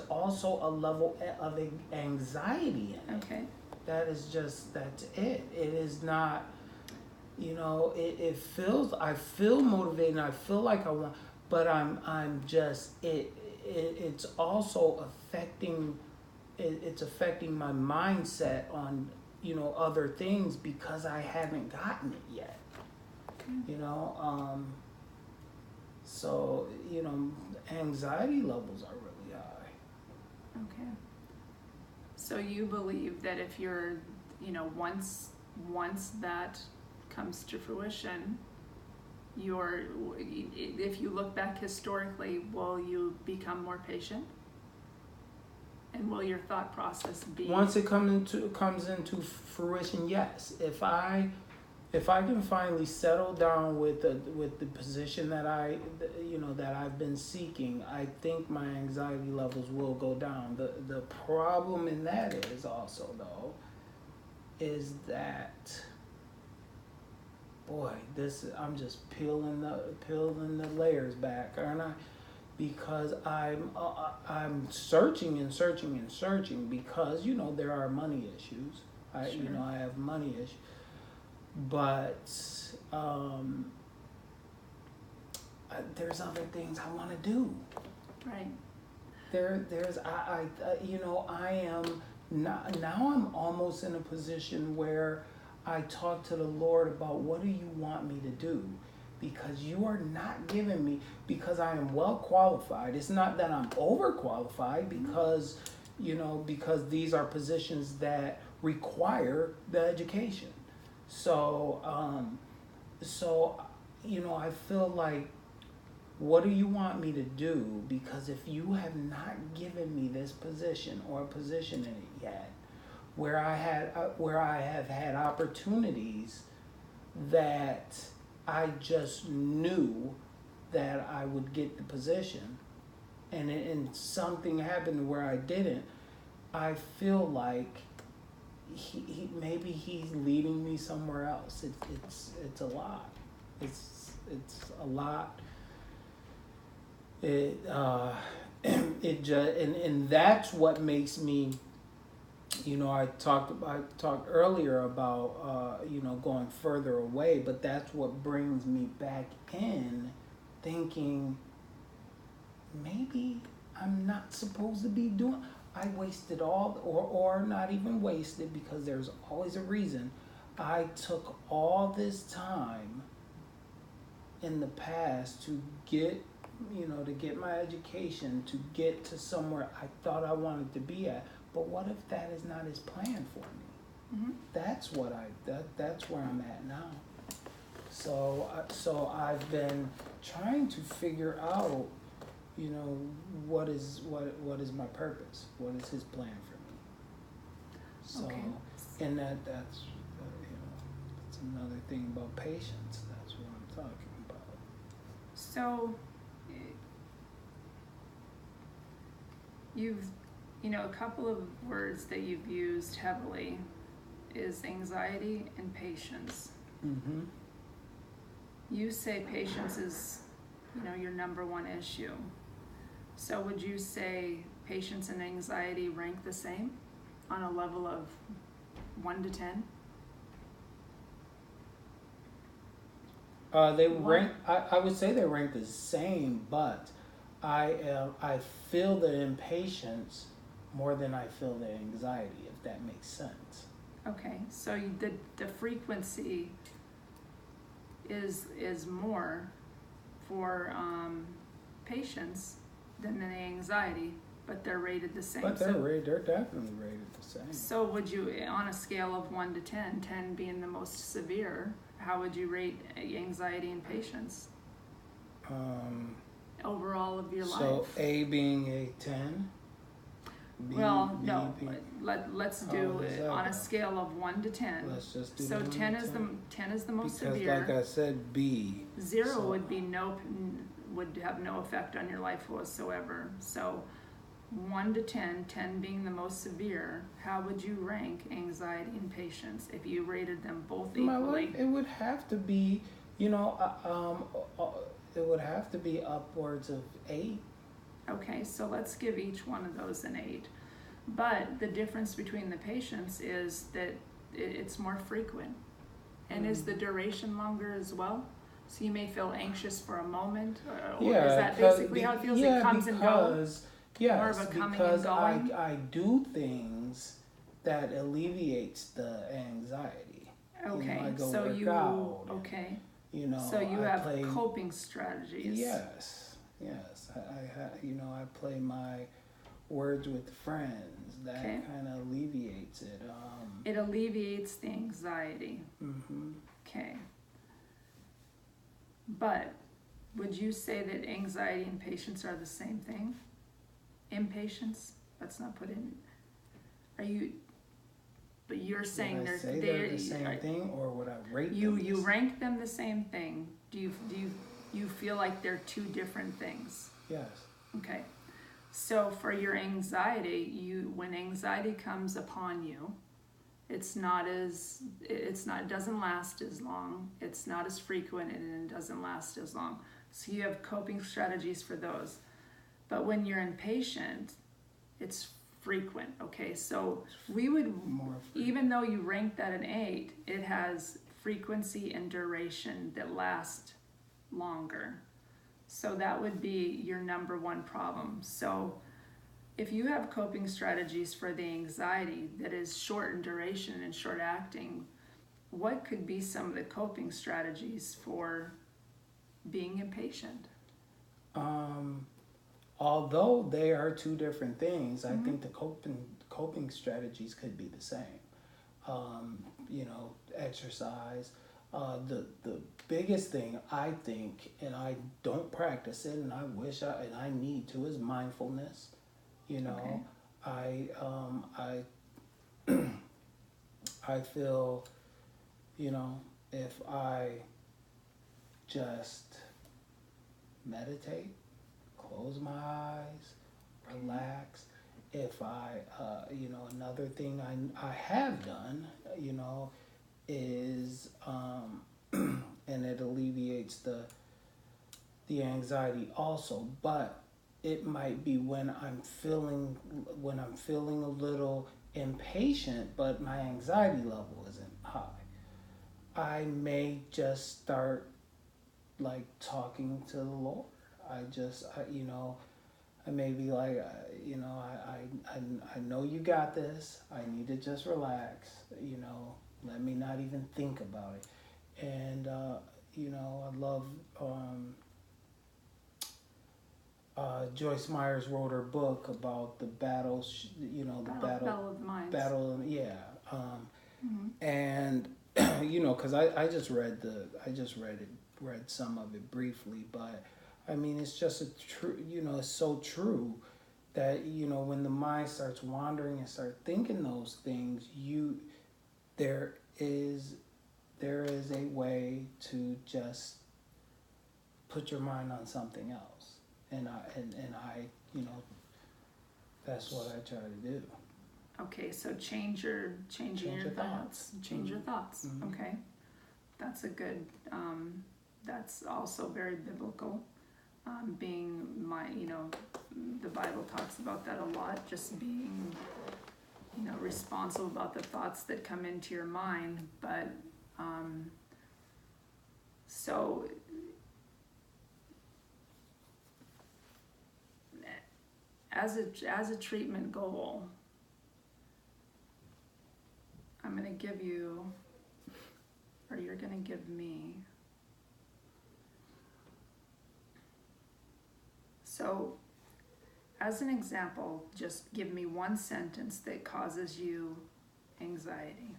also a level of anxiety in it. Okay. That's it. It is not, it feels, I feel motivated and I feel like I want, but I'm just, it's also affecting, it's affecting my mindset on, other things because I haven't gotten it yet, Okay. So, anxiety levels are really high. Okay. So you believe that if you're, once that comes to fruition, if you look back historically, will you become more patient? And will your thought process be? Once it comes into fruition, yes. If I can finally settle down with the position that that I've been seeking, I think my anxiety levels will go down. The problem in that is also though, is that, boy, I'm just peeling the layers back, aren't I? Because I'm searching and searching and searching because there are money issues. Sure. I have money issues, but there's other things I want to do. Right. There's I am not, now I'm almost in a position where I talk to the Lord about what do you want me to do, because you are not giving me, because I am well qualified. It's not that I'm overqualified because because these are positions that require the education. So I feel like, what do you want me to do? Because if you have not given me this position or a position in it yet, where I have had opportunities that I just knew that I would get the position, and something happened where I didn't, I feel like maybe he's leading me somewhere else. It's a lot. It's a lot. It just, and that's what makes me, I talked earlier about going further away, but that's what brings me back in, thinking maybe I'm not supposed to be doing. I wasted or not even wasted, because there's always a reason. I took all this time in the past to get my education, to get to somewhere I thought I wanted to be at. But what if that is not his plan for me? Mm-hmm. That's where I'm at now. So I've been trying to figure out, what is my purpose? What is his plan for me? So, Okay. and that's that's another thing about patience. That's what I'm talking about. So you've, a couple of words that you've used heavily is anxiety and patience. Mm-hmm. You say patience is, your number one issue. So would you say patience and anxiety rank the same on a level of 1 to 10? They rank. I would say they rank the same, but I feel the impatience more than I feel the anxiety, if that makes sense. Okay, so the frequency is more for patience than the anxiety, but they're rated the same. But they're definitely rated the same. So would you, on a scale of 1 to 10, 10 being the most severe, how would you rate anxiety and patience? Overall of your life. So A being a 10. No. Let's do it on a scale of 1 to 10. Let's just do. So 10 is the most because severe. Like I said, B. 0 would have no effect on your life whatsoever. So 1 to 10, 10 being the most severe, how would you rank anxiety and patience if you rated them both equally? It would have to be, it would have to be upwards of 8. Okay, so let's give each one of those an 8. But the difference between the patients is that it's more frequent. And is the duration longer as well? So you may feel anxious for a moment, or is that basically how it feels? It comes and goes? Yes, more of a coming because and going? I do things that alleviates the anxiety. Okay, I go so work you, out. okay. And, So you I have play, coping strategies. Yes. I play my words with friends. That Okay. kind of alleviates it. It alleviates the anxiety. Mm-hmm. Okay. But would you say that anxiety and patience are the same thing? Impatience? Let's not put in. Are you? But you're saying Would I they're say they're the same thing, or would I rate them? You rank them the same thing. Do you feel like they're two different things? Yes. Okay. So for your anxiety, when anxiety comes upon you, it doesn't last as long. It's not as frequent, and it doesn't last as long. So you have coping strategies for those. But when you're impatient, it's frequent. Okay, so we would, even though you rank that an 8, it has frequency and duration that last longer. So that would be your number one problem. So if you have coping strategies for the anxiety that is short in duration and short acting, what could be some of the coping strategies for being impatient? Although they are two different things, I think the coping strategies could be the same. Exercise. The biggest thing I think, and I don't practice it, and I need to, is mindfulness. Okay. I feel, if I just meditate, close my eyes, relax. If another thing I have done, is, and it alleviates the anxiety also, but it might be when I'm feeling a little impatient, but my anxiety level isn't high. I may just start like talking to the Lord. I may be like, I know you got this. I need to just relax. Let me not even think about it. And I love. Joyce Myers wrote her book about the battles. Battle of the Minds. Yeah. Mm-hmm. And because I just read some of it briefly, but I mean, it's just it's so true that, when the mind starts wandering and start thinking those things, there is a way to just put your mind on something else. And I that's what I try to do. Okay, so change your thoughts. Change your thoughts. Mm-hmm. Okay, that's a good. That's also very biblical. The Bible talks about that a lot. Just being, responsible about the thoughts that come into your mind. But so. As a treatment goal, I'm going to give you, or you're going to give me. So, as an example, just give me one sentence that causes you anxiety.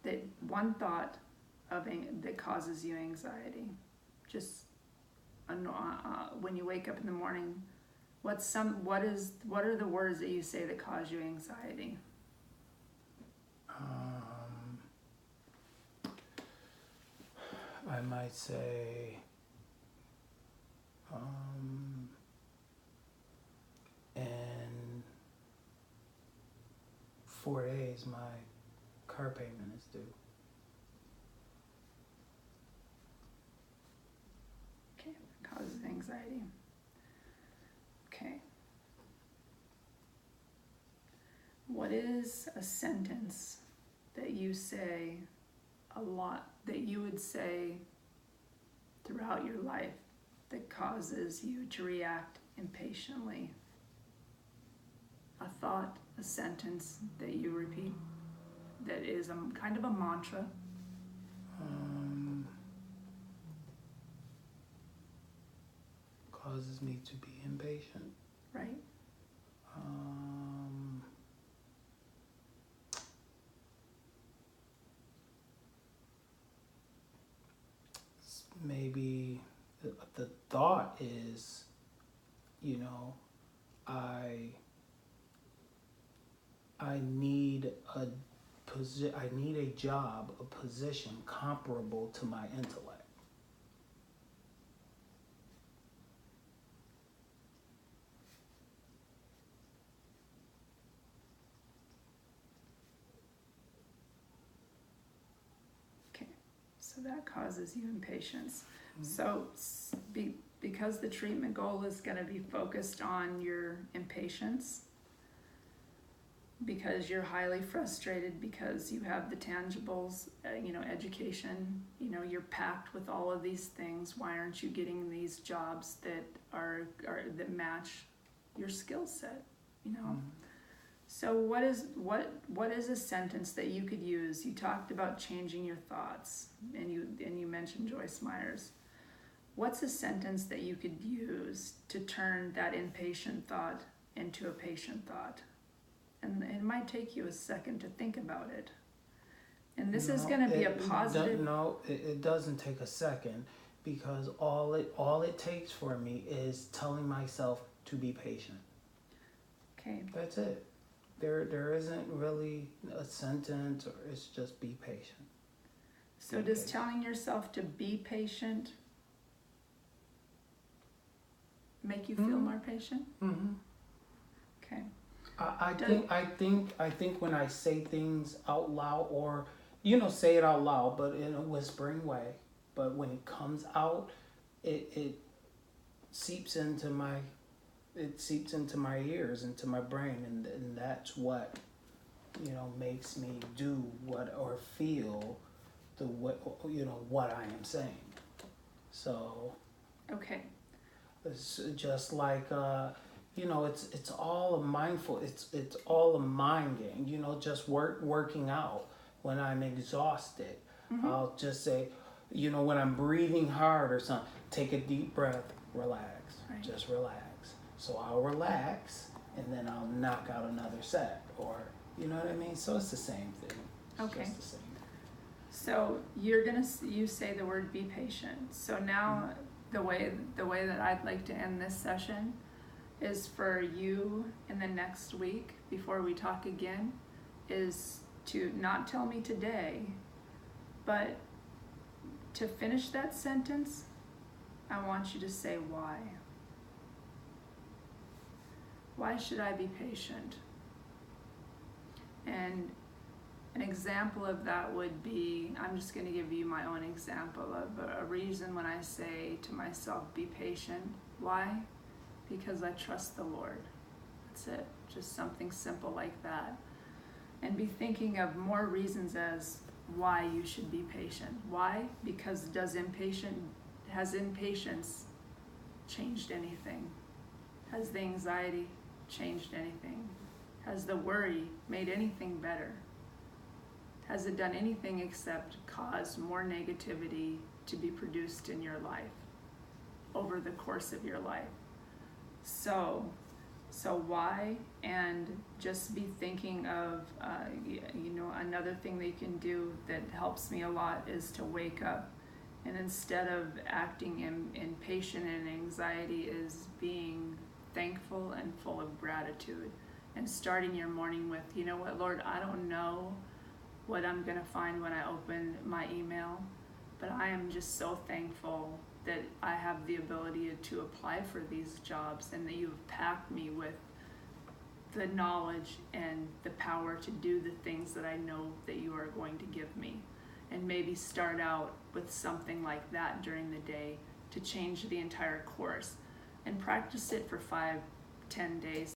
That one thought that causes you anxiety. Just when you wake up in the morning, what are the words that you say that cause you anxiety? I might say, in 4 days my car payment is due. Okay, causes anxiety. What is a sentence that you say a lot, that you would say throughout your life that causes you to react impatiently? A thought, a sentence that you repeat that is kind of a mantra. Causes me to be impatient. Right. Maybe the thought is, I need I need a job, a position comparable to my intellect. Okay, so that causes you impatience. So because the treatment goal is going to be focused on your impatience, because you're highly frustrated, because you have the tangibles, education, you're packed with all of these things. Why aren't you getting these jobs that are that match your skill set? So what is a sentence that you could use? You talked about changing your thoughts, and you mentioned Joyce Meyer's. What's a sentence that you could use to turn that impatient thought into a patient thought? And it might take you a second to think about it. And this is going to be a positive. It doesn't take a second, because all it takes for me is telling myself to be patient. Okay. That's it. There isn't really a sentence, or it's just be patient. So does telling yourself to be patient make you feel more patient? Mm-hmm. Okay. I think when I say things out loud, or say it out loud, but in a whispering way, but when it comes out, it seeps into my ears, into my brain, and that's what makes me do what, or feel what I am saying. So okay, it's just like it's all a mindful, it's all a mind game, just working out. When I'm exhausted, I'll just say, when I'm breathing hard or something, take a deep breath, relax. Right. Just relax. So I'll relax, and then I'll knock out another set, or you know what I mean. So it's the same thing. It's just the same. So you say the word be patient. So now the way that I'd like to end this session is for you in the next week, before we talk again, is to not tell me today, but to finish that sentence, I want you to say why. Why should I be patient? And an example of that would be, I'm just going to give you my own example of a reason when I say to myself, be patient. Why? Because I trust the Lord. That's it. Just something simple like that. And be thinking of more reasons as why you should be patient. Why? Because has impatience changed anything? Has the anxiety changed anything? Has the worry made anything better? Has it done anything except cause more negativity to be produced in your life over the course of your life? So why? And just be thinking of, another thing that you can do that helps me a lot is to wake up. And instead of acting impatient and anxiety, is being thankful and full of gratitude. And starting your morning with, you know what, Lord, I don't know what I'm going to find when I open my email, but I am just so thankful that I have the ability to apply for these jobs, and that you've packed me with the knowledge and the power to do the things that I know that you are going to give me. And maybe start out with something like that during the day to change the entire course, and practice it for 5-10 days.